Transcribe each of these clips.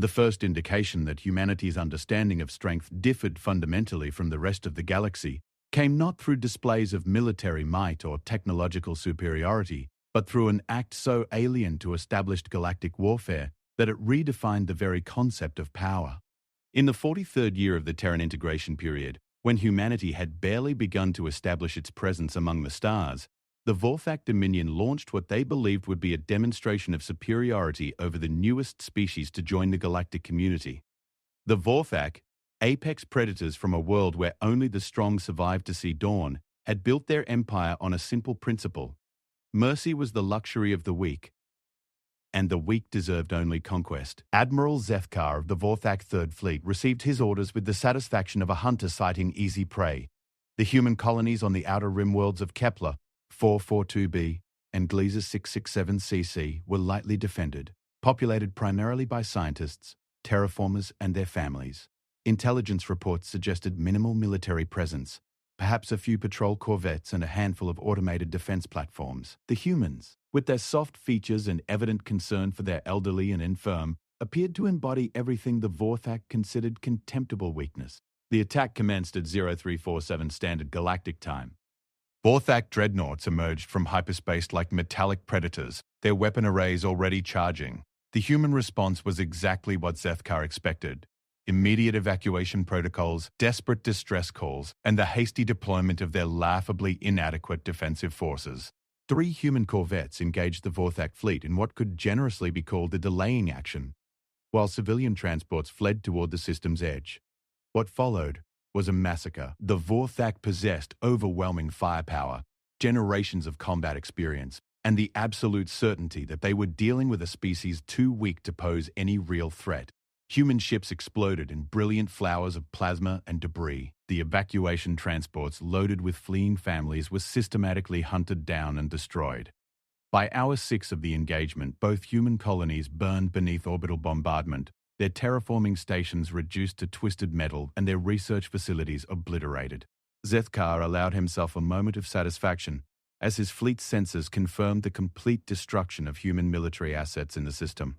The first indication that humanity's understanding of strength differed fundamentally from the rest of the galaxy came not through displays of military might or technological superiority, but through an act so alien to established galactic warfare that it redefined the very concept of power. In the 43rd year of the Terran integration period, when humanity had barely begun to establish its presence among the stars, the Vorthak Dominion launched what they believed would be a demonstration of superiority over the newest species to join the galactic community. The Vorthak, apex predators from a world where only the strong survived to see dawn, had built their empire on a simple principle. Mercy was the luxury of the weak, and the weak deserved only conquest. Admiral Zethkar of the Vorthak Third Fleet received his orders with the satisfaction of a hunter sighting easy prey. The human colonies on the outer rim worlds of Kepler 442b and Gliese 667cc were lightly defended, populated primarily by scientists, terraformers, and their families. Intelligence reports suggested minimal military presence, perhaps a few patrol corvettes and a handful of automated defense platforms. The humans, with their soft features and evident concern for their elderly and infirm, appeared to embody everything the Vorthak considered contemptible weakness. The attack commenced at 0347 Standard Galactic Time. Vorthak dreadnoughts emerged from hyperspace like metallic predators, their weapon arrays already charging. The human response was exactly what Zethkar expected. Immediate evacuation protocols, desperate distress calls, and the hasty deployment of their laughably inadequate defensive forces. 3 human corvettes engaged the Vorthak fleet in what could generously be called a delaying action, while civilian transports fled toward the system's edge. What followed was a massacre. The Vorthak possessed overwhelming firepower, generations of combat experience, and the absolute certainty that they were dealing with a species too weak to pose any real threat. Human ships exploded in brilliant flowers of plasma and debris. The evacuation transports loaded with fleeing families were systematically hunted down and destroyed. By hour 6 of the engagement, both human colonies burned beneath orbital bombardment, their terraforming stations reduced to twisted metal, and their research facilities obliterated. Zethkar allowed himself a moment of satisfaction as his fleet's sensors confirmed the complete destruction of human military assets in the system.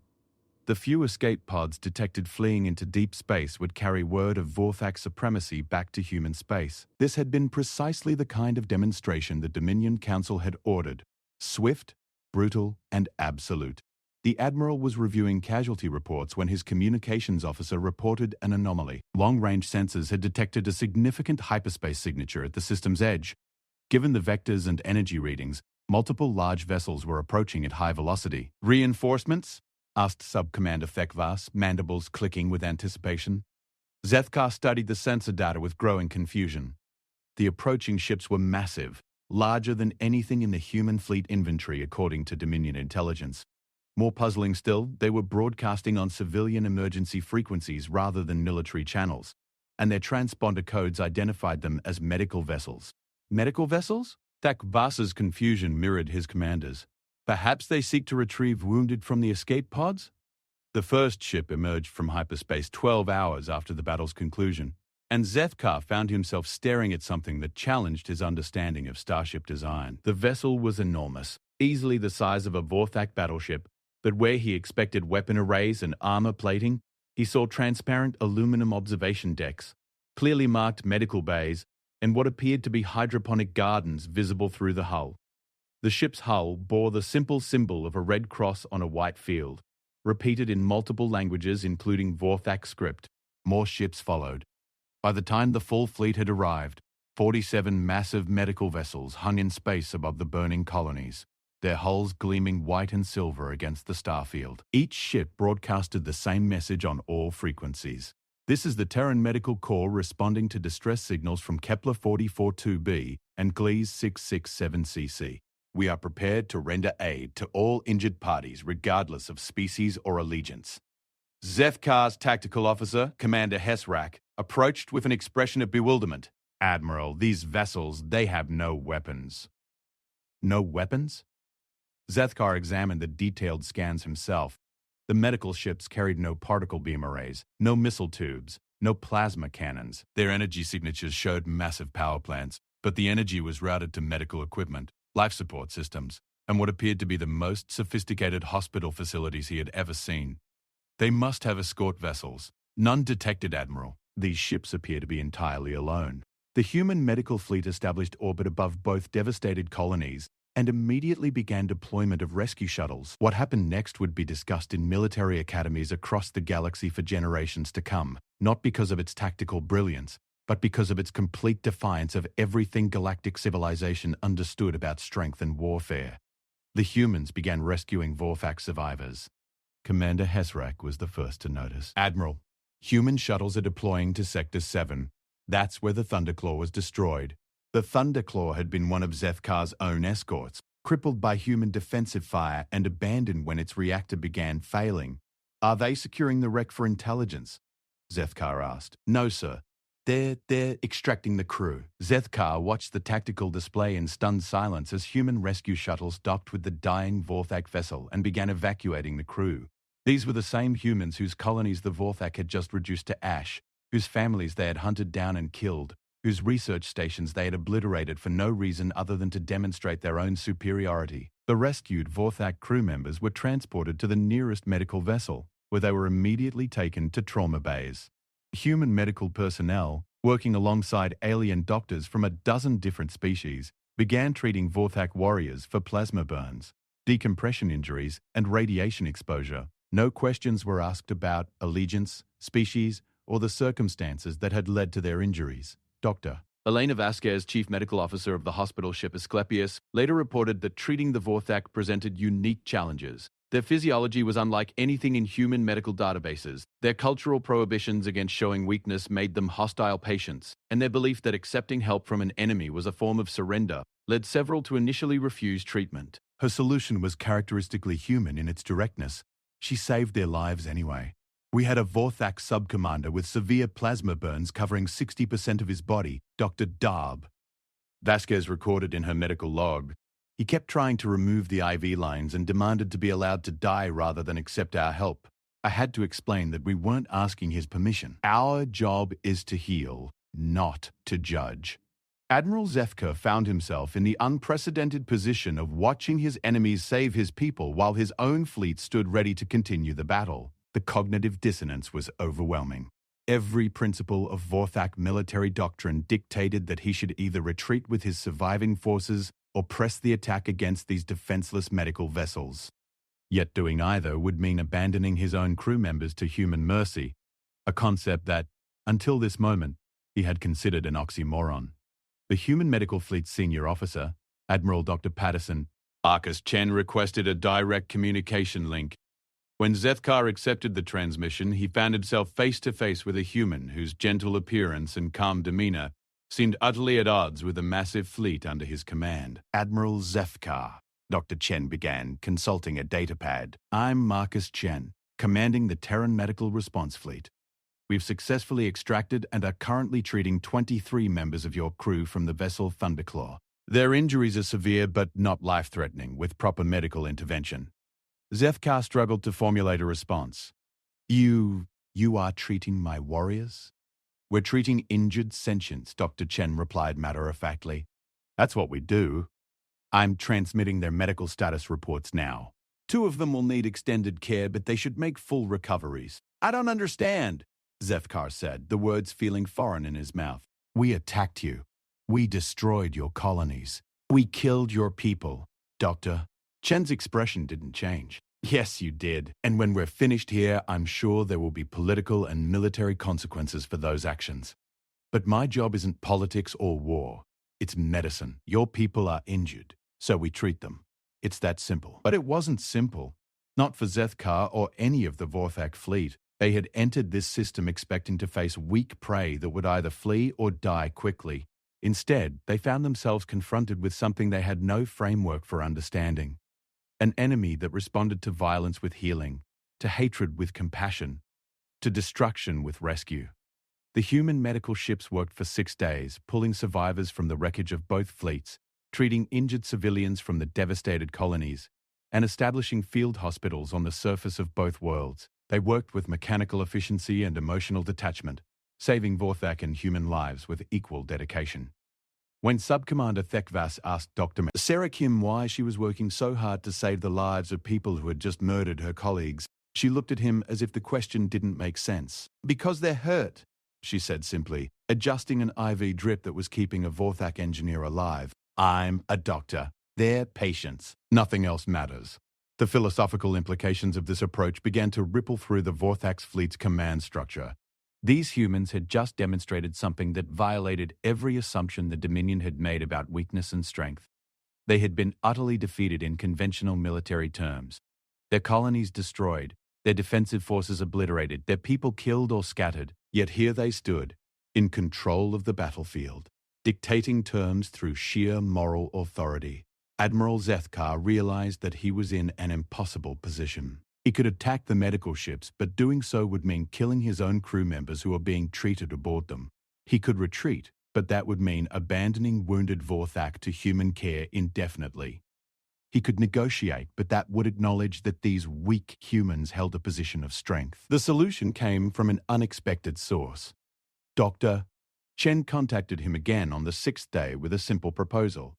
The few escape pods detected fleeing into deep space would carry word of Vorthak supremacy back to human space. This had been precisely the kind of demonstration the Dominion Council had ordered. Swift, brutal, and absolute. The Admiral was reviewing casualty reports when his communications officer reported an anomaly. Long-range sensors had detected a significant hyperspace signature at the system's edge. Given the vectors and energy readings, multiple large vessels were approaching at high velocity. Reinforcements? Asked Sub-Commander Thekvas, mandibles clicking with anticipation. Zethkar studied the sensor data with growing confusion. The approaching ships were massive, larger than anything in the human fleet inventory according to Dominion intelligence. More puzzling still, they were broadcasting on civilian emergency frequencies rather than military channels, and their transponder codes identified them as medical vessels. Medical vessels? Thekvas's confusion mirrored his commander's. Perhaps they seek to retrieve wounded from the escape pods? The first ship emerged from hyperspace 12 hours after the battle's conclusion, and Zethkar found himself staring at something that challenged his understanding of starship design. The vessel was enormous, easily the size of a Vorthak battleship, but where he expected weapon arrays and armor plating, he saw transparent aluminum observation decks, clearly marked medical bays, and what appeared to be hydroponic gardens visible through the hull. The ship's hull bore the simple symbol of a red cross on a white field, repeated in multiple languages including Vorthak script. More ships followed. By the time the full fleet had arrived, 47 massive medical vessels hung in space above the burning colonies, their hulls gleaming white and silver against the starfield. Each ship broadcasted the same message on all frequencies. This is the Terran Medical Corps responding to distress signals from Kepler 442b and Gliese 667cc. We are prepared to render aid to all injured parties regardless of species or allegiance. Zethkar's tactical officer, Commander Hesrak, approached with an expression of bewilderment. Admiral, these vessels, they have no weapons. No weapons? Zethkar examined the detailed scans himself. The medical ships carried no particle beam arrays, no missile tubes, no plasma cannons. Their energy signatures showed massive power plants, but the energy was routed to medical equipment, life support systems, and what appeared to be the most sophisticated hospital facilities he had ever seen. They must have escort vessels. None detected, Admiral. These ships appear to be entirely alone. The human medical fleet established orbit above both devastated colonies and immediately began deployment of rescue shuttles. What happened next would be discussed in military academies across the galaxy for generations to come, not because of its tactical brilliance, but because of its complete defiance of everything galactic civilization understood about strength and warfare. The humans began rescuing Vorfak survivors. Commander Hesrak was the first to notice. Admiral, human shuttles are deploying to Sector 7. That's where the Thunderclaw was destroyed. The Thunderclaw had been one of Zethkar's own escorts, crippled by human defensive fire and abandoned when its reactor began failing. Are they securing the wreck for intelligence? Zethkar asked. No, sir. They're extracting the crew. Zethkar watched the tactical display in stunned silence as human rescue shuttles docked with the dying Vorthak vessel and began evacuating the crew. These were the same humans whose colonies the Vorthak had just reduced to ash, whose families they had hunted down and killed, whose research stations they had obliterated for no reason other than to demonstrate their own superiority. The rescued Vorthak crew members were transported to the nearest medical vessel, where they were immediately taken to trauma bays. Human medical personnel, working alongside alien doctors from a dozen different species, began treating Vorthak warriors for plasma burns, decompression injuries, and radiation exposure. No questions were asked about allegiance, species, or the circumstances that had led to their injuries. Dr. Elena Vasquez, chief medical officer of the hospital ship Asclepius, later reported that treating the Vorthak presented unique challenges. Their physiology was unlike anything in human medical databases. Their cultural prohibitions against showing weakness made them hostile patients, and their belief that accepting help from an enemy was a form of surrender led several to initially refuse treatment. Her solution was characteristically human in its directness. She saved their lives anyway. We had a Vorthak sub-commander with severe plasma burns covering 60% of his body, Dr. Darb. Vasquez recorded in her medical log. He kept trying to remove the IV lines and demanded to be allowed to die rather than accept our help. I had to explain that we weren't asking his permission. Our job is to heal, not to judge. Admiral Zefka found himself in the unprecedented position of watching his enemies save his people while his own fleet stood ready to continue the battle. The cognitive dissonance was overwhelming. Every principle of Vorthak military doctrine dictated that he should either retreat with his surviving forces or press the attack against these defenseless medical vessels. Yet doing either would mean abandoning his own crew members to human mercy, a concept that, until this moment, he had considered an oxymoron. The human medical fleet's senior officer, Admiral Dr. Patterson, Marcus Chen requested a direct communication link. When Zethkar accepted the transmission, he found himself face-to-face with a human whose gentle appearance and calm demeanor seemed utterly at odds with the massive fleet under his command. Admiral Zethkar, Dr. Chen began, consulting a datapad. I'm Marcus Chen, commanding the Terran Medical Response Fleet. We've successfully extracted and are currently treating 23 members of your crew from the vessel Thunderclaw. Their injuries are severe but not life-threatening, with proper medical intervention. Zethkar struggled to formulate a response. You are treating my warriors? We're treating injured sentients, Dr. Chen replied matter-of-factly. That's what we do. I'm transmitting their medical status reports now. 2 of them will need extended care, but they should make full recoveries. I don't understand, Zethkar said, the words feeling foreign in his mouth. We attacked you. We destroyed your colonies. We killed your people, Doctor. Chen's expression didn't change. Yes, you did. And when we're finished here, I'm sure there will be political and military consequences for those actions. But my job isn't politics or war. It's medicine. Your people are injured, so we treat them. It's that simple. But it wasn't simple. Not for Zethkar or any of the Vorthak fleet. They had entered this system expecting to face weak prey that would either flee or die quickly. Instead, they found themselves confronted with something they had no framework for understanding. An enemy that responded to violence with healing, to hatred with compassion, to destruction with rescue. The human medical ships worked for 6 days, pulling survivors from the wreckage of both fleets, treating injured civilians from the devastated colonies, and establishing field hospitals on the surface of both worlds. They worked with mechanical efficiency and emotional detachment, saving Vorthak and human lives with equal dedication. When Subcommander Thekvas asked Dr. Sarah Kim why she was working so hard to save the lives of people who had just murdered her colleagues, She looked at him as if the question didn't make sense. Because they're hurt, she said simply, adjusting an IV drip that was keeping a Vorthak engineer alive. I'm a doctor. They're patients. Nothing else matters. The philosophical implications of this approach began to ripple through the Vorthak's fleet's command structure. These humans had just demonstrated something that violated every assumption the Dominion had made about weakness and strength. They had been utterly defeated in conventional military terms. Their colonies destroyed, their defensive forces obliterated, their people killed or scattered. Yet here they stood, in control of the battlefield, dictating terms through sheer moral authority. Admiral Zethkar realized that he was in an impossible position. He could attack the medical ships, but doing so would mean killing his own crew members who were being treated aboard them. He could retreat, but that would mean abandoning wounded Vorthak to human care indefinitely. He could negotiate, but that would acknowledge that these weak humans held a position of strength. The solution came from an unexpected source. Dr. Chen contacted him again on the 6th day with a simple proposal.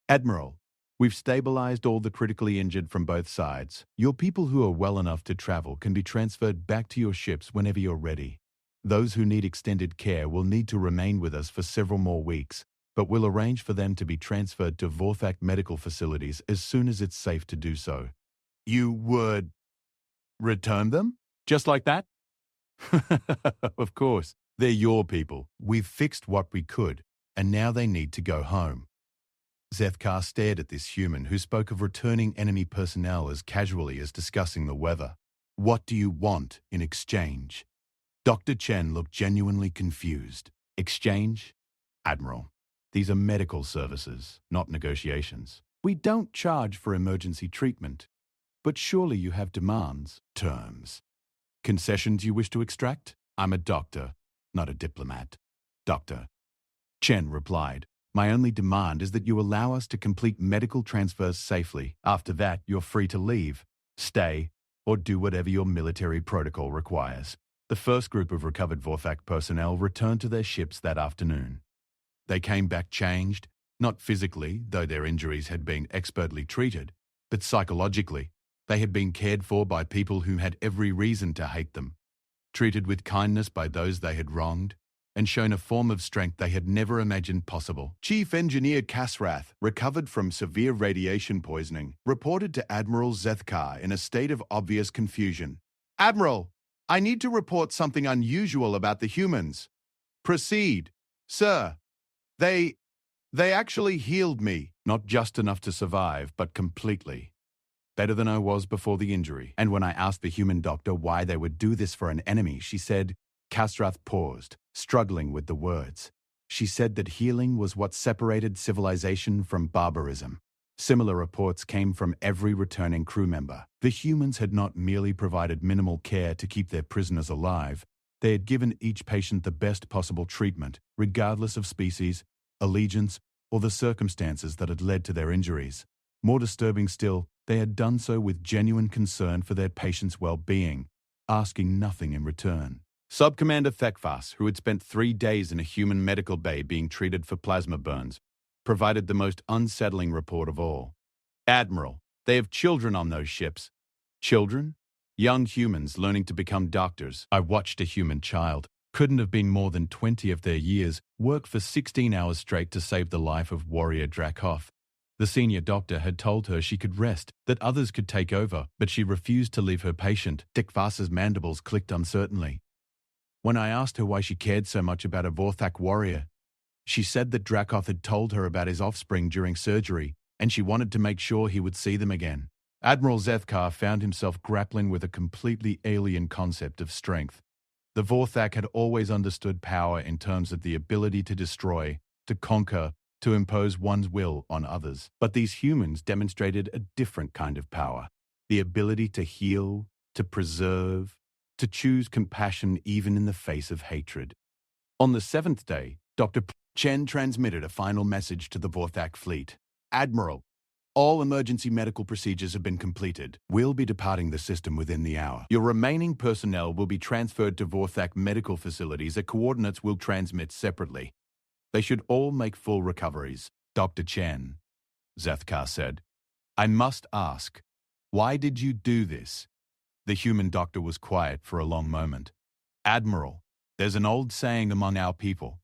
Admiral, we've stabilized all the critically injured from both sides. Your people who are well enough to travel can be transferred back to your ships whenever you're ready. Those who need extended care will need to remain with us for several more weeks, but we'll arrange for them to be transferred to Vorthak medical facilities as soon as it's safe to do so. You would return them? Just like that? Of course. They're your people. We've fixed what we could, and now they need to go home. Zethkar stared at this human who spoke of returning enemy personnel as casually as discussing the weather. What do you want in exchange? Dr. Chen looked genuinely confused. Exchange? Admiral, these are medical services, not negotiations. We don't charge for emergency treatment. But surely you have demands, terms. Concessions you wish to extract? I'm a doctor, not a diplomat. Doctor. Chen replied, my only demand is that you allow us to complete medical transfers safely. After that, you're free to leave, stay, or do whatever your military protocol requires. The first group of recovered Vorthak personnel returned to their ships that afternoon. They came back changed, not physically, though their injuries had been expertly treated, but psychologically. They had been cared for by people who had every reason to hate them, treated with kindness by those they had wronged, and shown a form of strength they had never imagined possible. Chief Engineer Kasrath, recovered from severe radiation poisoning, reported to Admiral Zethkar in a state of obvious confusion. Admiral, I need to report something unusual about the humans. Proceed. Sir, they actually healed me. Not just enough to survive, but completely. Better than I was before the injury. And when I asked the human doctor why they would do this for an enemy, she said, Kasrath paused, struggling with the words. She said that healing was what separated civilization from barbarism. Similar reports came from every returning crew member. The humans had not merely provided minimal care to keep their prisoners alive, they had given each patient the best possible treatment, regardless of species, allegiance, or the circumstances that had led to their injuries. More disturbing still, they had done so with genuine concern for their patients' well-being, asking nothing in return. Sub-Commander Thekfas, who had spent 3 days in a human medical bay being treated for plasma burns, provided the most unsettling report of all. Admiral, they have children on those ships. Children? Young humans learning to become doctors. I watched a human child, couldn't have been more than 20 of their years, work for 16 hours straight to save the life of warrior Dracoth. The senior doctor had told her she could rest, that others could take over, but she refused to leave her patient. Thekfas's mandibles clicked uncertainly. When I asked her why she cared so much about a Vorthak warrior, she said that Dracoth had told her about his offspring during surgery, and she wanted to make sure he would see them again. Admiral Zethkar found himself grappling with a completely alien concept of strength. The Vorthak had always understood power in terms of the ability to destroy, to conquer, to impose one's will on others. But these humans demonstrated a different kind of power, the ability to heal, to preserve, to choose compassion even in the face of hatred. On the 7th day, Dr. Chen transmitted a final message to the Vorthak fleet. Admiral, all emergency medical procedures have been completed. We'll be departing the system within the hour. Your remaining personnel will be transferred to Vorthak medical facilities at coordinates we'll transmit separately. They should all make full recoveries. Dr. Chen, Zethkar said, I must ask, why did you do this? The human doctor was quiet for a long moment. "Admiral, there's an old saying among our people.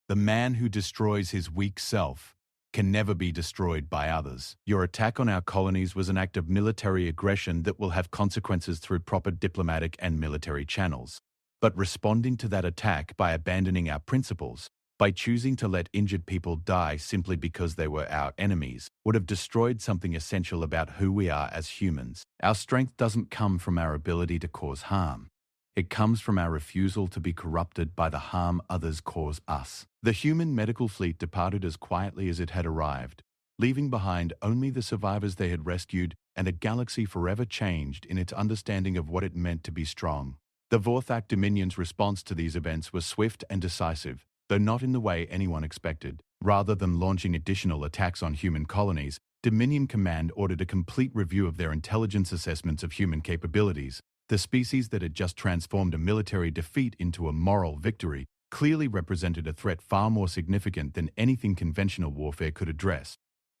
The man who destroys his weak self can never be destroyed by others. Your attack on our colonies was an act of military aggression that will have consequences through proper diplomatic and military channels. But responding to that attack by abandoning our principles, by choosing to let injured people die simply because they were our enemies, would have destroyed something essential about who we are as humans. Our strength doesn't come from our ability to cause harm. It comes from our refusal to be corrupted by the harm others cause us." The human medical fleet departed as quietly as it had arrived, leaving behind only the survivors they had rescued and a galaxy forever changed in its understanding of what it meant to be strong. The Vorthak Dominion's response to these events was swift and decisive, though not in the way anyone expected. Rather than launching additional attacks on human colonies, Dominion Command ordered a complete review of their intelligence assessments of human capabilities. The species that had just transformed a military defeat into a moral victory clearly represented a threat far more significant than anything conventional warfare could address.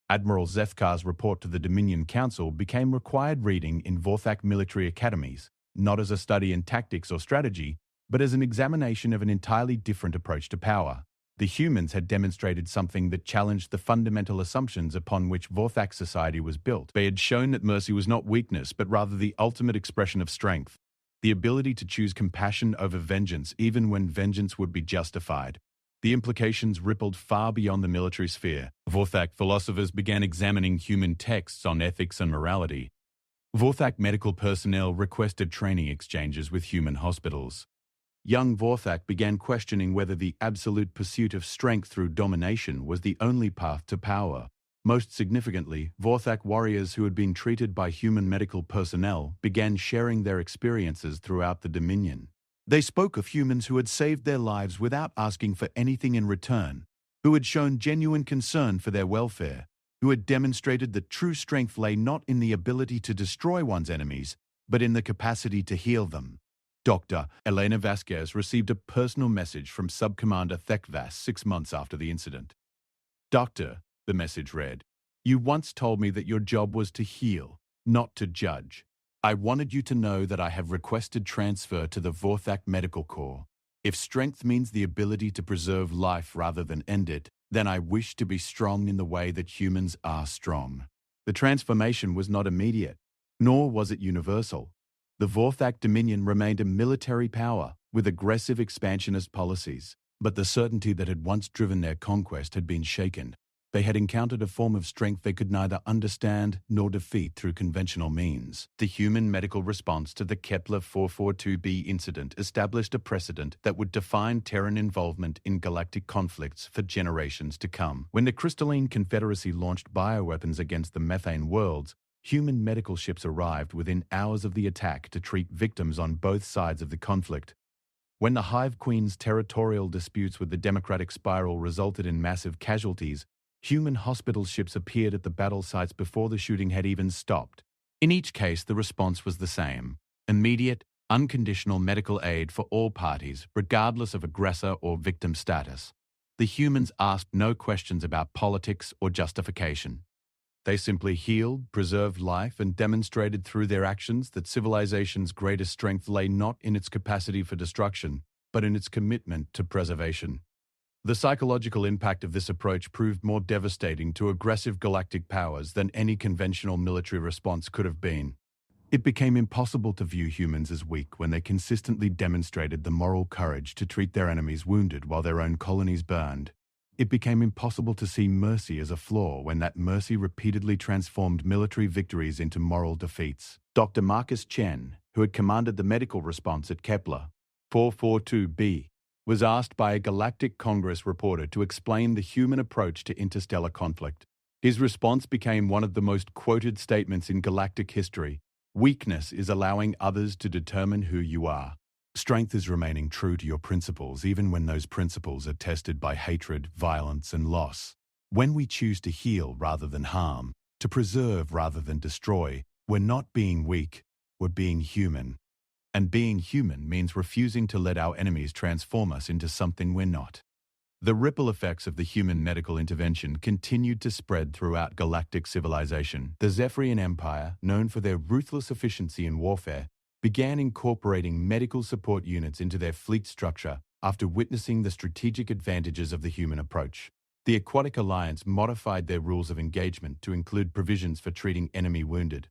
Admiral Zethkar's report to the Dominion Council became required reading in Vorthak military academies, not as a study in tactics or strategy, but as an examination of an entirely different approach to power. The humans had demonstrated something that challenged the fundamental assumptions upon which Vorthak society was built. They had shown that mercy was not weakness, but rather the ultimate expression of strength, the ability to choose compassion over vengeance even when vengeance would be justified. The implications rippled far beyond the military sphere. Vorthak philosophers began examining human texts on ethics and morality. Vorthak medical personnel requested training exchanges with human hospitals. Young Vorthak began questioning whether the absolute pursuit of strength through domination was the only path to power. Most significantly, Vorthak warriors who had been treated by human medical personnel began sharing their experiences throughout the Dominion. They spoke of humans who had saved their lives without asking for anything in return, who had shown genuine concern for their welfare, who had demonstrated that true strength lay not in the ability to destroy one's enemies, but in the capacity to heal them. Dr. Elena Vasquez received a personal message from Subcommander Thekvas 6 months after the incident. "Doctor," the message read, "you once told me that your job was to heal, not to judge. I wanted you to know that I have requested transfer to the Vorthak Medical Corps. If strength means the ability to preserve life rather than end it, then I wish to be strong in the way that humans are strong." The transformation was not immediate, nor was it universal. The Vorthak Dominion remained a military power with aggressive expansionist policies, but the certainty that had once driven their conquest had been shaken. They had encountered a form of strength they could neither understand nor defeat through conventional means. The human medical response to the Kepler 442b incident established a precedent that would define Terran involvement in galactic conflicts for generations to come. When the Crystalline Confederacy launched bioweapons against the methane worlds, human medical ships arrived within hours of the attack to treat victims on both sides of the conflict. When the Hive Queen's territorial disputes with the Democratic Spiral resulted in massive casualties, human hospital ships appeared at the battle sites before the shooting had even stopped. In each case, the response was the same: immediate, unconditional medical aid for all parties, regardless of aggressor or victim status. The humans asked no questions about politics or justification. They simply healed, preserved life, and demonstrated through their actions that civilization's greatest strength lay not in its capacity for destruction, but in its commitment to preservation. The psychological impact of this approach proved more devastating to aggressive galactic powers than any conventional military response could have been. It became impossible to view humans as weak when they consistently demonstrated the moral courage to treat their enemies wounded while their own colonies burned. It became impossible to see mercy as a flaw when that mercy repeatedly transformed military victories into moral defeats. Dr. Marcus Chen, who had commanded the medical response at Kepler 442b, was asked by a Galactic Congress reporter to explain the human approach to interstellar conflict. His response became one of the most quoted statements in galactic history: "Weakness is allowing others to determine who you are. Strength is remaining true to your principles even when those principles are tested by hatred, violence, and loss. When we choose to heal rather than harm, to preserve rather than destroy, we're not being weak, we're being human. And being human means refusing to let our enemies transform us into something we're not." The ripple effects of the human medical intervention continued to spread throughout galactic civilization. The Zephyrian Empire, known for their ruthless efficiency in warfare, began incorporating medical support units into their fleet structure after witnessing the strategic advantages of the human approach. The Aquatic Alliance modified their rules of engagement to include provisions for treating enemy wounded.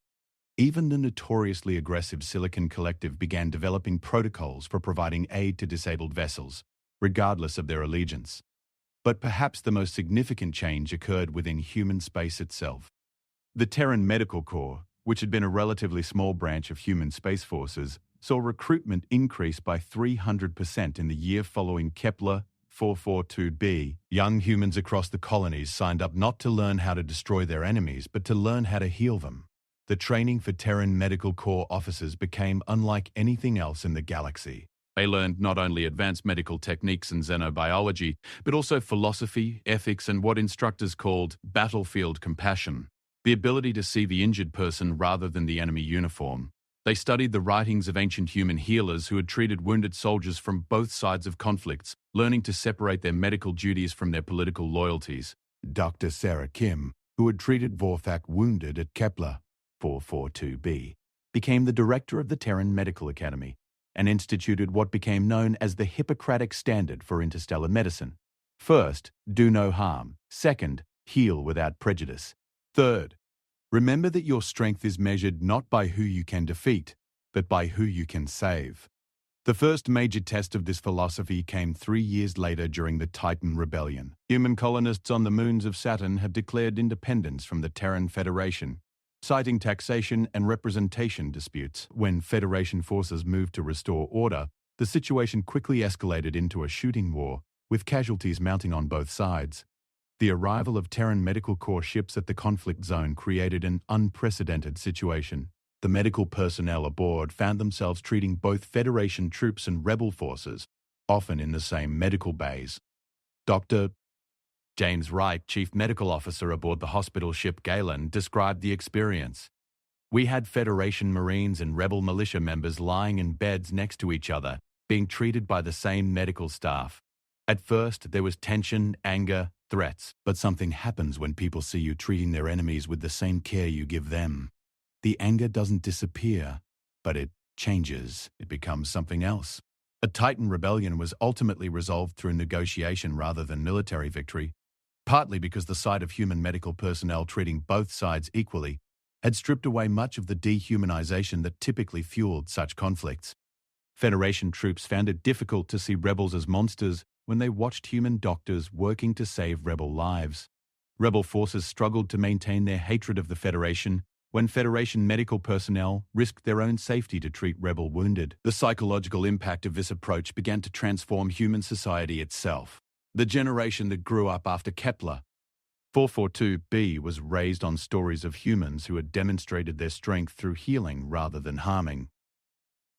Even the notoriously aggressive Silicon Collective began developing protocols for providing aid to disabled vessels, regardless of their allegiance. But perhaps the most significant change occurred within human space itself. The Terran Medical Corps, which had been a relatively small branch of human space forces, saw recruitment increase by 300% in the year following Kepler 442b. Young humans across the colonies signed up not to learn how to destroy their enemies, but to learn how to heal them. The training for Terran Medical Corps officers became unlike anything else in the galaxy. They learned not only advanced medical techniques and xenobiology, but also philosophy, ethics, and what instructors called battlefield compassion, the ability to see the injured person rather than the enemy uniform. They studied the writings of ancient human healers who had treated wounded soldiers from both sides of conflicts, learning to separate their medical duties from their political loyalties. Dr. Sarah Kim, who had treated Vorthak wounded at Kepler 442b, became the director of the Terran Medical Academy and instituted what became known as the Hippocratic Standard for Interstellar Medicine. First, do no harm. Second, heal without prejudice. Third, remember that your strength is measured not by who you can defeat, but by who you can save. The first major test of this philosophy came 3 years later during the Titan Rebellion. Human colonists on the moons of Saturn have declared independence from the Terran Federation, citing taxation and representation disputes. When Federation forces moved to restore order, the situation quickly escalated into a shooting war, with casualties mounting on both sides. The arrival of Terran Medical Corps ships at the conflict zone created an unprecedented situation. The medical personnel aboard found themselves treating both Federation troops and rebel forces, often in the same medical bays. Dr. James Wright, Chief Medical Officer aboard the hospital ship Galen, described the experience. We had Federation Marines and rebel militia members lying in beds next to each other, being treated by the same medical staff. At first, there was tension, anger, threats, but something happens when people see you treating their enemies with the same care you give them. The anger doesn't disappear, but it changes. It becomes something else. A Titan rebellion was ultimately resolved through negotiation rather than military victory, partly because the sight of human medical personnel treating both sides equally had stripped away much of the dehumanization that typically fueled such conflicts. Federation troops found it difficult to see rebels as monsters when they watched human doctors working to save rebel lives. Rebel forces struggled to maintain their hatred of the Federation when Federation medical personnel risked their own safety to treat rebel wounded. The psychological impact of this approach began to transform human society itself. The generation that grew up after Kepler 442b was raised on stories of humans who had demonstrated their strength through healing rather than harming.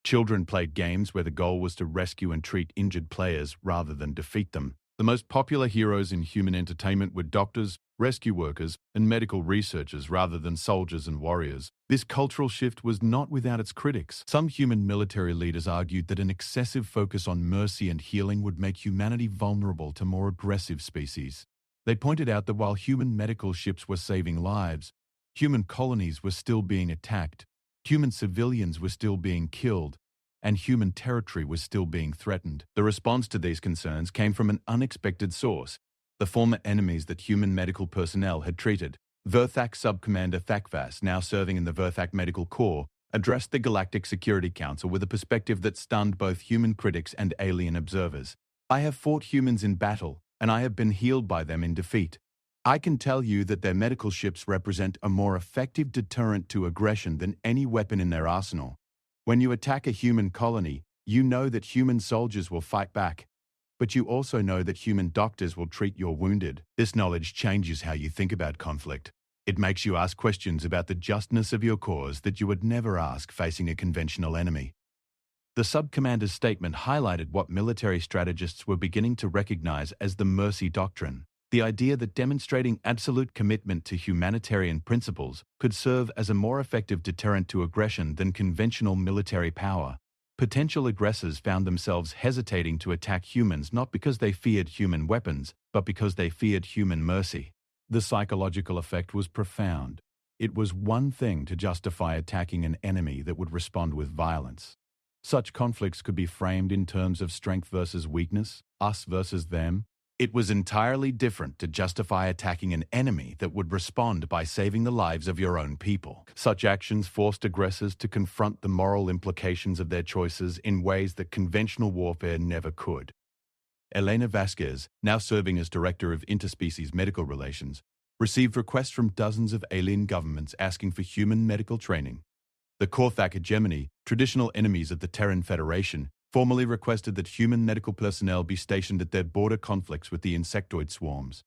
Children played games where the goal was to rescue and treat injured players rather than defeat them. The most popular heroes in human entertainment were doctors, rescue workers, and medical researchers rather than soldiers and warriors. This cultural shift was not without its critics. Some human military leaders argued that an excessive focus on mercy and healing would make humanity vulnerable to more aggressive species. They pointed out that while human medical ships were saving lives, human colonies were still being attacked, human civilians were still being killed, and human territory was still being threatened. The response to these concerns came from an unexpected source: the former enemies that human medical personnel had treated. Vorthak Sub-Commander Thakvas, now serving in the Vorthak Medical Corps, addressed the Galactic Security Council with a perspective that stunned both human critics and alien observers. I have fought humans in battle, and I have been healed by them in defeat. I can tell you that their medical ships represent a more effective deterrent to aggression than any weapon in their arsenal. When you attack a human colony, you know that human soldiers will fight back, but you also know that human doctors will treat your wounded. This knowledge changes how you think about conflict. It makes you ask questions about the justness of your cause that you would never ask facing a conventional enemy. The sub-commander's statement highlighted what military strategists were beginning to recognize as the mercy doctrine, the idea that demonstrating absolute commitment to humanitarian principles could serve as a more effective deterrent to aggression than conventional military power. Potential aggressors found themselves hesitating to attack humans not because they feared human weapons, but because they feared human mercy. The psychological effect was profound. It was one thing to justify attacking an enemy that would respond with violence. Such conflicts could be framed in terms of strength versus weakness, us versus them. It was entirely different to justify attacking an enemy that would respond by saving the lives of your own people. Such actions forced aggressors to confront the moral implications of their choices in ways that conventional warfare never could. Elena Vasquez, now serving as Director of Interspecies Medical Relations, received requests from dozens of alien governments asking for human medical training. The Korthak hegemony, traditional enemies of the Terran Federation, formally requested that human medical personnel be stationed at their border conflicts with the insectoid swarms.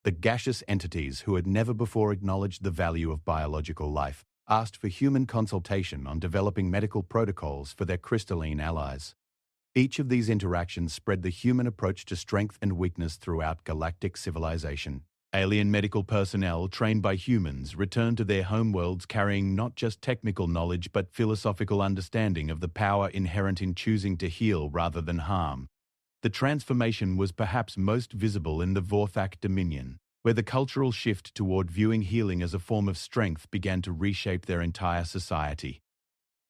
The gaseous entities who had never before acknowledged the value of biological life asked for human consultation on developing medical protocols for their crystalline allies. Each of these interactions spread the human approach to strength and weakness throughout galactic civilization. Alien medical personnel trained by humans returned to their homeworlds carrying not just technical knowledge but philosophical understanding of the power inherent in choosing to heal rather than harm. The transformation was perhaps most visible in the Vorthak Dominion, where the cultural shift toward viewing healing as a form of strength began to reshape their entire society.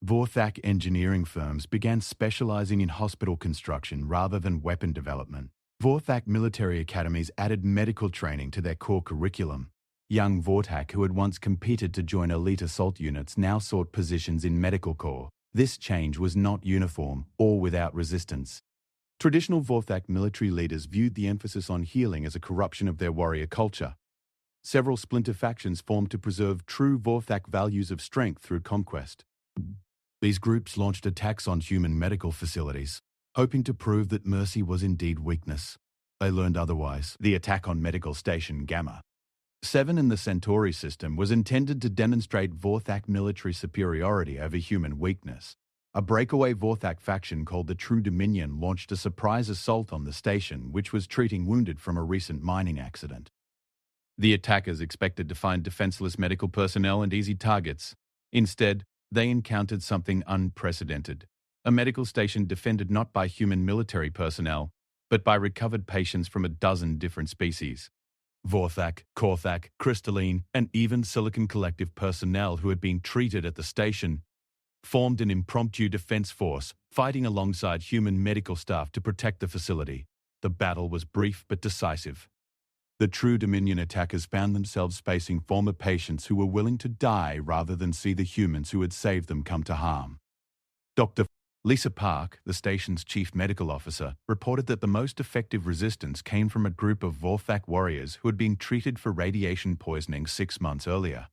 Vorthak engineering firms began specializing in hospital construction rather than weapon development. Vorthak military academies added medical training to their core curriculum. Young Vorthak who had once competed to join elite assault units now sought positions in medical corps. This change was not uniform or without resistance. Traditional Vorthak military leaders viewed the emphasis on healing as a corruption of their warrior culture. Several splinter factions formed to preserve true Vorthak values of strength through conquest. These groups launched attacks on human medical facilities, hoping to prove that mercy was indeed weakness. They learned otherwise. The attack on Medical Station Gamma 7 in the Centauri system was intended to demonstrate Vorthak military superiority over human weakness. A breakaway Vorthak faction called the True Dominion launched a surprise assault on the station, which was treating wounded from a recent mining accident. The attackers expected to find defenseless medical personnel and easy targets. Instead, they encountered something unprecedented. A medical station defended not by human military personnel, but by recovered patients from a dozen different species. Vorthak, Korthak, crystalline, and even silicon collective personnel who had been treated at the station formed an impromptu defense force, fighting alongside human medical staff to protect the facility. The battle was brief but decisive. The True Dominion attackers found themselves facing former patients who were willing to die rather than see the humans who had saved them come to harm. Dr. Lisa Park, the station's chief medical officer, reported that the most effective resistance came from a group of Vorthak warriors who had been treated for radiation poisoning 6 months earlier.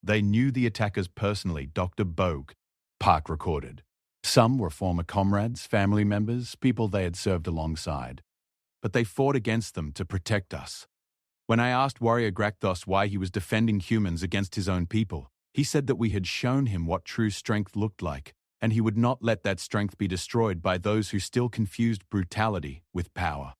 They knew the attackers personally, Dr. Bogue, Park recorded. Some were former comrades, family members, people they had served alongside. But they fought against them to protect us. When I asked Warrior Grakthos why he was defending humans against his own people, he said that we had shown him what true strength looked like, and he would not let that strength be destroyed by those who still confused brutality with power.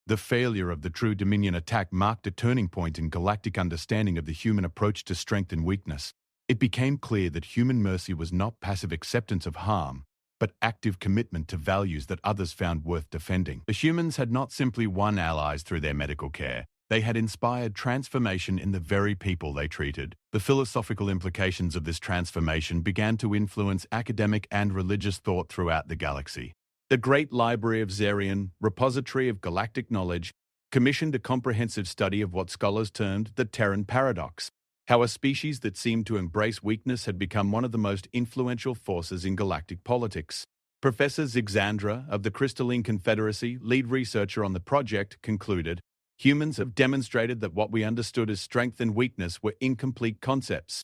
The failure of the True Dominion attack marked a turning point in galactic understanding of the human approach to strength and weakness. It became clear that human mercy was not passive acceptance of harm, but active commitment to values that others found worth defending. The humans had not simply won allies through their medical care. They had inspired transformation in the very people they treated. The philosophical implications of this transformation began to influence academic and religious thought throughout the galaxy. The Great Library of Zarian, repository of galactic knowledge, commissioned a comprehensive study of what scholars termed the Terran paradox, how a species that seemed to embrace weakness had become one of the most influential forces in galactic politics. Professor Zixandra of the Crystalline Confederacy, lead researcher on the project, concluded, "Humans have demonstrated that what we understood as strength and weakness were incomplete concepts.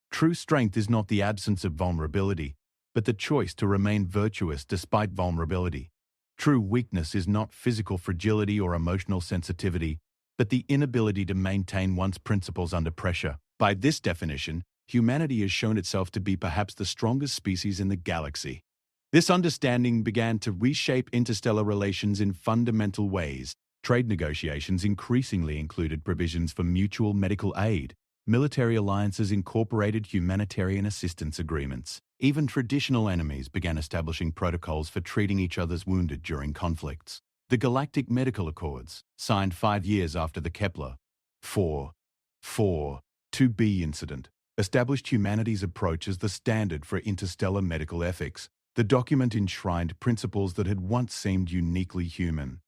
True strength is not the absence of vulnerability, but the choice to remain virtuous despite vulnerability. True weakness is not physical fragility or emotional sensitivity, but the inability to maintain one's principles under pressure. By this definition, humanity has shown itself to be perhaps the strongest species in the galaxy." This understanding began to reshape interstellar relations in fundamental ways. Trade negotiations increasingly included provisions for mutual medical aid. Military alliances incorporated humanitarian assistance agreements. Even traditional enemies began establishing protocols for treating each other's wounded during conflicts. The Galactic Medical Accords, signed 5 years after the Kepler 4 2B incident established humanity's approach as the standard for interstellar medical ethics. The document enshrined principles that had once seemed uniquely human.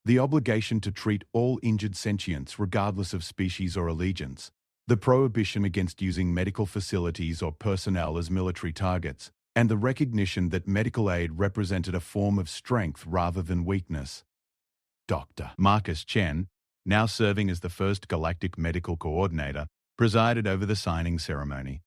The obligation to treat all injured sentients regardless of species or allegiance. The prohibition against using medical facilities or personnel as military targets. And the recognition that medical aid represented a form of strength rather than weakness. Dr. Marcus Chen, now serving as the first Galactic Medical Coordinator, presided over the signing ceremony.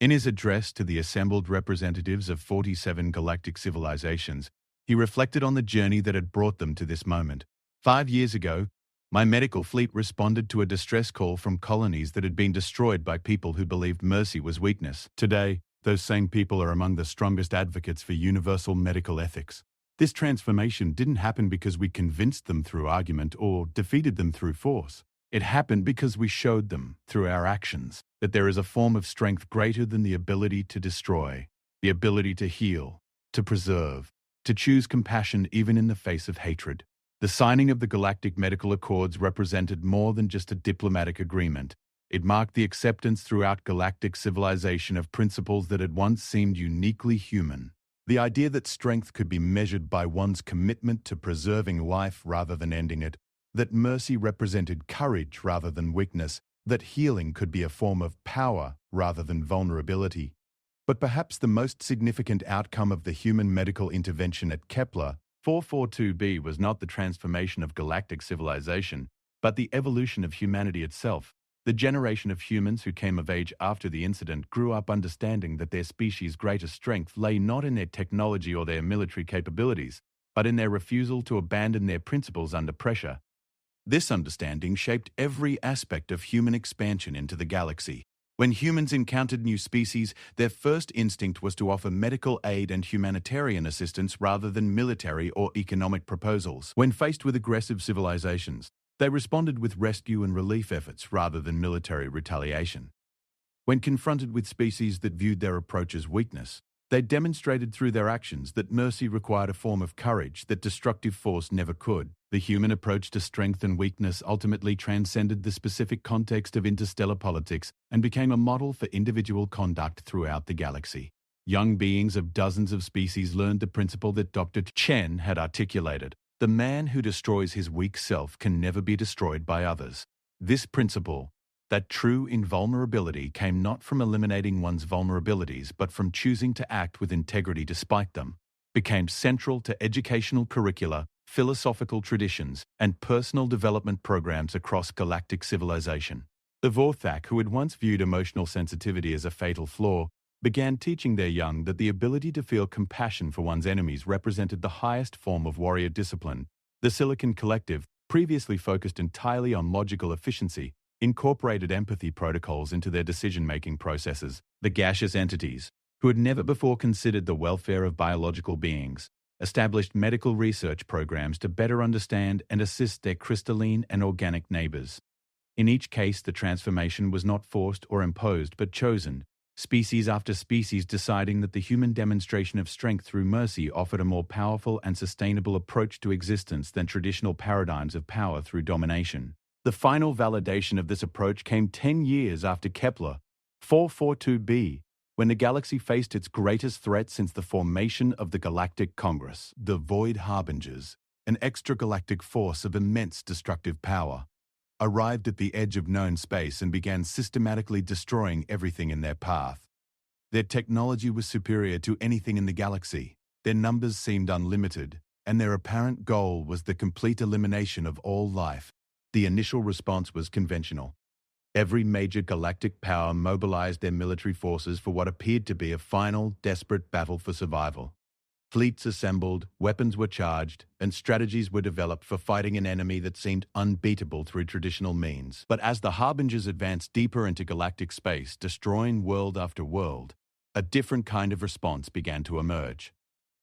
In his address to the assembled representatives of 47 galactic civilizations, he reflected on the journey that had brought them to this moment. 5 years ago, my medical fleet responded to a distress call from colonies that had been destroyed by people who believed mercy was weakness. Today, those same people are among the strongest advocates for universal medical ethics. This transformation didn't happen because we convinced them through argument or defeated them through force. It happened because we showed them, through our actions, that there is a form of strength greater than the ability to destroy, the ability to heal, to preserve, to choose compassion even in the face of hatred. The signing of the Galactic Medical Accords represented more than just a diplomatic agreement. It marked the acceptance throughout galactic civilization of principles that had once seemed uniquely human. The idea that strength could be measured by one's commitment to preserving life rather than ending it, that mercy represented courage rather than weakness, that healing could be a form of power rather than vulnerability. But perhaps the most significant outcome of the human medical intervention at Kepler 442b was not the transformation of galactic civilization, but the evolution of humanity itself. The generation of humans who came of age after the incident grew up understanding that their species' greatest strength lay not in their technology or their military capabilities, but in their refusal to abandon their principles under pressure. This understanding shaped every aspect of human expansion into the galaxy. When humans encountered new species, their first instinct was to offer medical aid and humanitarian assistance rather than military or economic proposals. When faced with aggressive civilizations, they responded with rescue and relief efforts rather than military retaliation. When confronted with species that viewed their approach as weakness, they demonstrated through their actions that mercy required a form of courage that destructive force never could. The human approach to strength and weakness ultimately transcended the specific context of interstellar politics and became a model for individual conduct throughout the galaxy. Young beings of dozens of species learned the principle that Dr. Chen had articulated. The man who destroys his weak self can never be destroyed by others. This principle, that true invulnerability, came not from eliminating one's vulnerabilities but from choosing to act with integrity despite them, became central to educational curricula, philosophical traditions, and personal development programs across galactic civilization. The Vorthak, who had once viewed emotional sensitivity as a fatal flaw, began teaching their young that the ability to feel compassion for one's enemies represented the highest form of warrior discipline. The Silicon Collective, previously focused entirely on logical efficiency, incorporated empathy protocols into their decision-making processes. The gaseous entities, who had never before considered the welfare of biological beings, established medical research programs to better understand and assist their crystalline and organic neighbors. In each case, the transformation was not forced or imposed but chosen, species after species deciding that the human demonstration of strength through mercy offered a more powerful and sustainable approach to existence than traditional paradigms of power through domination. The final validation of this approach came 10 years after Kepler 442b, when the galaxy faced its greatest threat since the formation of the Galactic Congress. The Void Harbingers, an extragalactic force of immense destructive power, arrived at the edge of known space and began systematically destroying everything in their path. Their technology was superior to anything in the galaxy, their numbers seemed unlimited, and their apparent goal was the complete elimination of all life. The initial response was conventional. Every major galactic power mobilized their military forces for what appeared to be a final, desperate battle for survival. Fleets assembled, weapons were charged, and strategies were developed for fighting an enemy that seemed unbeatable through traditional means. But as the Harbingers advanced deeper into galactic space, destroying world after world, a different kind of response began to emerge.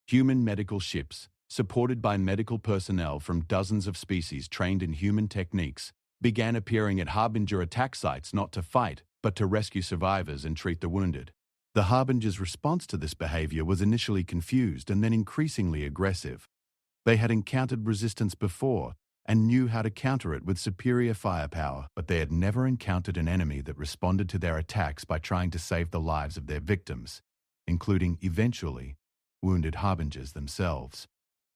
Human medical ships, supported by medical personnel from dozens of species trained in human techniques, began appearing at Harbinger attack sites not to fight, but to rescue survivors and treat the wounded. The Harbingers' response to this behavior was initially confused and then increasingly aggressive. They had encountered resistance before, and knew how to counter it with superior firepower, but they had never encountered an enemy that responded to their attacks by trying to save the lives of their victims, including, eventually, wounded harbingers themselves.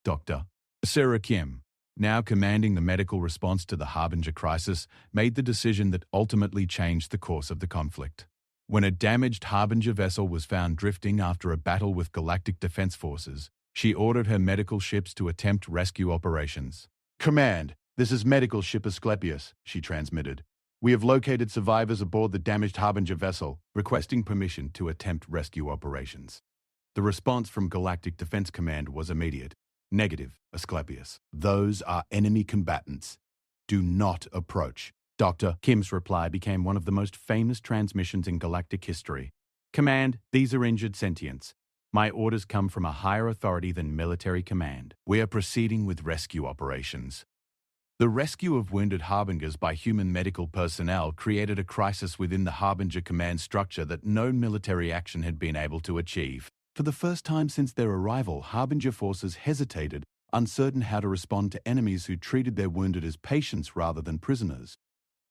Dr. Sarah Kim, now commanding the medical response to the Harbinger crisis, made the decision that ultimately changed the course of the conflict. When a damaged Harbinger vessel was found drifting after a battle with galactic defense forces, she ordered her medical ships to attempt rescue operations. "Command, this is medical ship Asclepius," she transmitted. "We have located survivors aboard the damaged Harbinger vessel, requesting permission to attempt rescue operations." The response from Galactic Defense Command was immediate. "Negative, Asclepius. Those are enemy combatants. Do not approach." Dr. Kim's reply became one of the most famous transmissions in galactic history. "Command, these are injured sentients. My orders come from a higher authority than military command. We are proceeding with rescue operations." The rescue of wounded Harbingers by human medical personnel created a crisis within the Harbinger command structure that no military action had been able to achieve. For the first time since their arrival, Harbinger forces hesitated, uncertain how to respond to enemies who treated their wounded as patients rather than prisoners.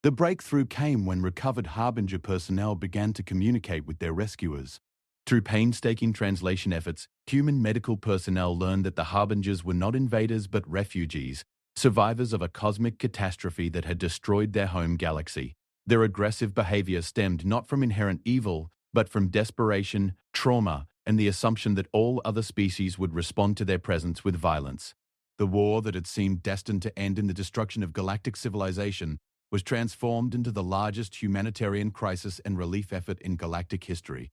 The breakthrough came when recovered Harbinger personnel began to communicate with their rescuers. Through painstaking translation efforts, human medical personnel learned that the Harbingers were not invaders but refugees, survivors of a cosmic catastrophe that had destroyed their home galaxy. Their aggressive behavior stemmed not from inherent evil, but from desperation, trauma, and the assumption that all other species would respond to their presence with violence. The war that had seemed destined to end in the destruction of galactic civilization was transformed into the largest humanitarian crisis and relief effort in galactic history.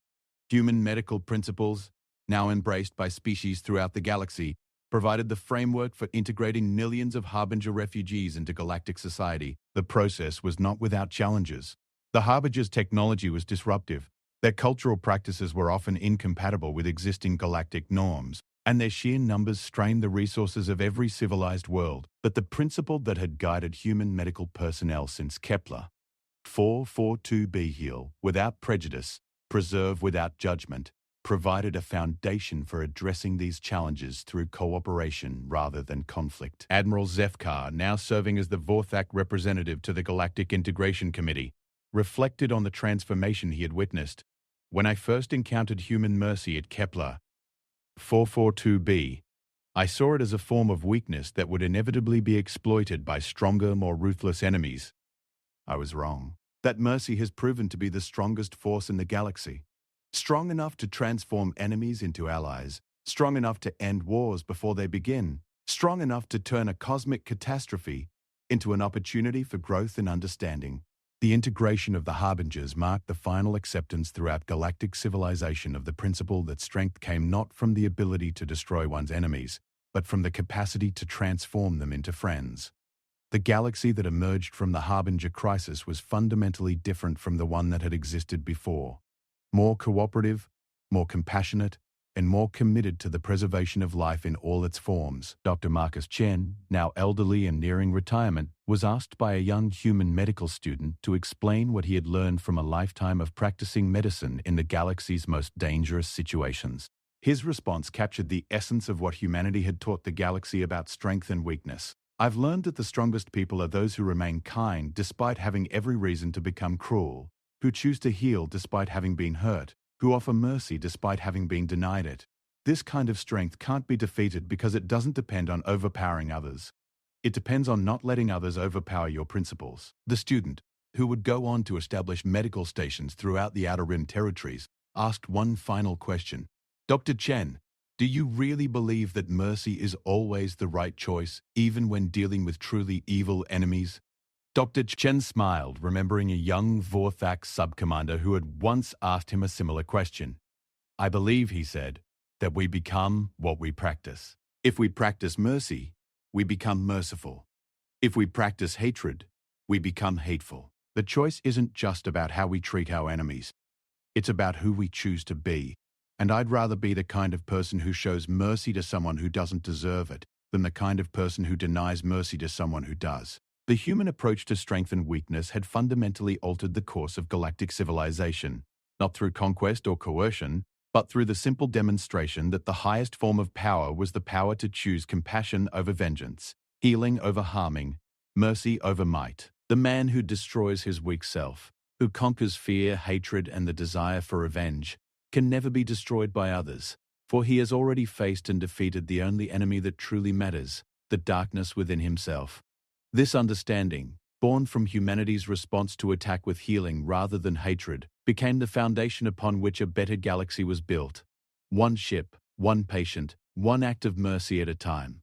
Human medical principles, now embraced by species throughout the galaxy, provided the framework for integrating millions of Harbinger refugees into galactic society. The process was not without challenges. The Harbingers' technology was disruptive. Their cultural practices were often incompatible with existing galactic norms, and their sheer numbers strained the resources of every civilized world. But the principle that had guided human medical personnel since Kepler, 442b heal without prejudice, preserve without judgment, provided a foundation for addressing these challenges through cooperation rather than conflict. Admiral Zefkar, now serving as the Vorthak representative to the Galactic Integration Committee, reflected on the transformation he had witnessed. "When I first encountered human mercy at Kepler 442b, I saw it as a form of weakness that would inevitably be exploited by stronger, more ruthless enemies. I was wrong. That mercy has proven to be the strongest force in the galaxy. Strong enough to transform enemies into allies, strong enough to end wars before they begin, strong enough to turn a cosmic catastrophe into an opportunity for growth and understanding." The integration of the Harbingers marked the final acceptance throughout galactic civilization of the principle that strength came not from the ability to destroy one's enemies, but from the capacity to transform them into friends. The galaxy that emerged from the Harbinger crisis was fundamentally different from the one that had existed before. More cooperative, more compassionate, and more committed to the preservation of life in all its forms. Dr. Marcus Chen, now elderly and nearing retirement, was asked by a young human medical student to explain what he had learned from a lifetime of practicing medicine in the galaxy's most dangerous situations. His response captured the essence of what humanity had taught the galaxy about strength and weakness. "I've learned that the strongest people are those who remain kind despite having every reason to become cruel, who choose to heal despite having been hurt, who offer mercy despite having been denied it. This kind of strength can't be defeated because it doesn't depend on overpowering others. It depends on not letting others overpower your principles." The student, who would go on to establish medical stations throughout the Outer Rim territories, asked one final question. "Dr. Chen, do you really believe that mercy is always the right choice, even when dealing with truly evil enemies?" Dr. Chen smiled, remembering a young Vorthak sub-commander who had once asked him a similar question. "I believe," he said, "that we become what we practice. If we practice mercy, we become merciful. If we practice hatred, we become hateful. The choice isn't just about how we treat our enemies. It's about who we choose to be. And I'd rather be the kind of person who shows mercy to someone who doesn't deserve it than the kind of person who denies mercy to someone who does." The human approach to strength and weakness had fundamentally altered the course of galactic civilization, not through conquest or coercion, but through the simple demonstration that the highest form of power was the power to choose compassion over vengeance. healing over harming, mercy over might. The man who destroys his weak self, who conquers fear, hatred, and the desire for revenge, can never be destroyed by others, for he has already faced and defeated the only enemy that truly matters, the darkness within himself. This understanding, born from humanity's response to attack with healing rather than hatred, became the foundation upon which a better galaxy was built. One ship, one patient, one act of mercy at a time.